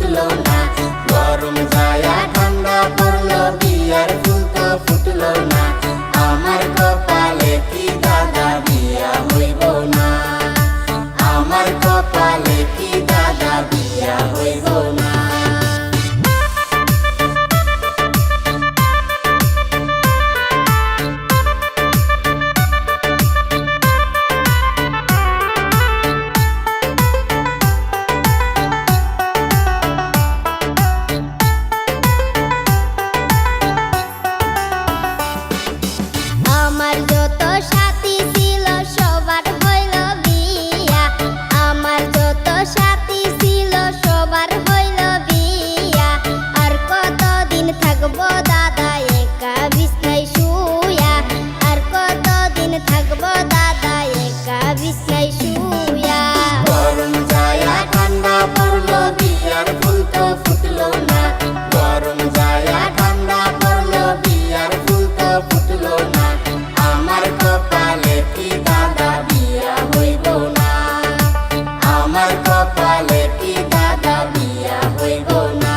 ফুটলো না। গরম যায়া ঠান্ডা পড়লো, বিয়ার ফুল তো ফুটলো না। আমার কপালে কি দাদা বিয়া হইব না। আমার কপালে কি দাদা বিয়া হইব না। আমার যত সাথী ছিল সবার হইল বিয়া। আমার যত সাথী ছিল সবার হইল বিয়া। আর কতদিন থাকবো দাদা একা বিছনায় শুয়া। আর কতদিন থাকবো দাদা একা বিছনায় শুয়া। গরম যায়া ঠান্ডা পড়লো, বিয়ার ফুল তো ফুটলো না। গরম যায়া ঠান্ডা পড়লো, বিয়ার ফুল তো ফুটলো না। আমার কপালে কি দাদা বিয়া হইব না। আমার কপালে কি দাদা বিয়া হইব না।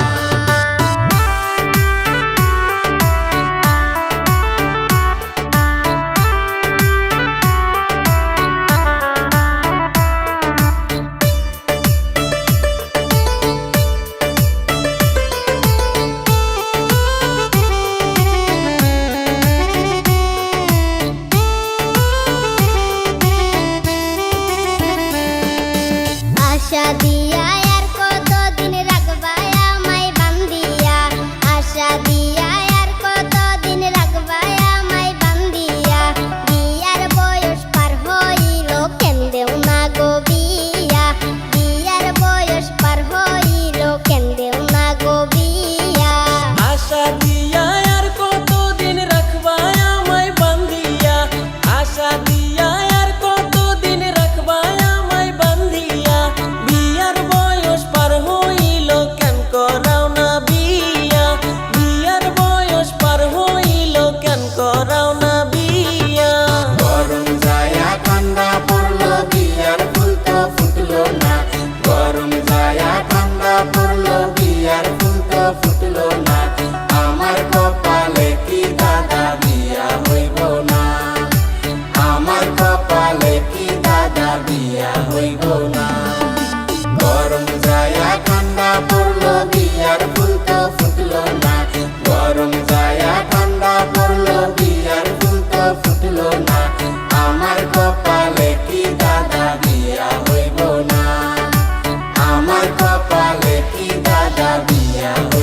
আশা দিয়া আর কতদিন রাখবা আমায় বান্ধিয়া। আশা দিয়া আর কতদিন রাখবা আমায় বান্ধিয়া। বিয়ার বয়স পার হইল কেন্দেও না গো বিয়া। বিয়ার বয়স পার হইল কেন্দেও না গো বিয়া। আশা দিয়া আর কতদিন রাখবা আমায় বান্ধিয়া। আশা দিয়া আর কতদিন রাখবা আমায় বান্ধিয়া। বিয়ার বয়স পার হইল কেন করাও না বিয়া। বিয়ার বয়স পার হইল কেন করাও না বিয়া। গরম যায়া ঠান্ডা পড়লো, বিয়ার ফুল তো ফুটলো না। গরম যায়া ঠান্ডা পড়লো, বিয়ার ফুল তো ফুটলো না। আমার কপালে কি দাদা বিয়া হইব না। আমার কপালে কি দাদা বিয়া হইব না। গরম যায়া ঠান্ডা পড়লো, বিয়ার ফুল তো ফুটলো না। গরম যায়া ঠান্ডা পড়লো, বিয়ার ফুল তো ফুটলো না। আমার কপালে কি দাদা বিয়া হইব না। আমার কপালে কি দাদা বিয়া হইব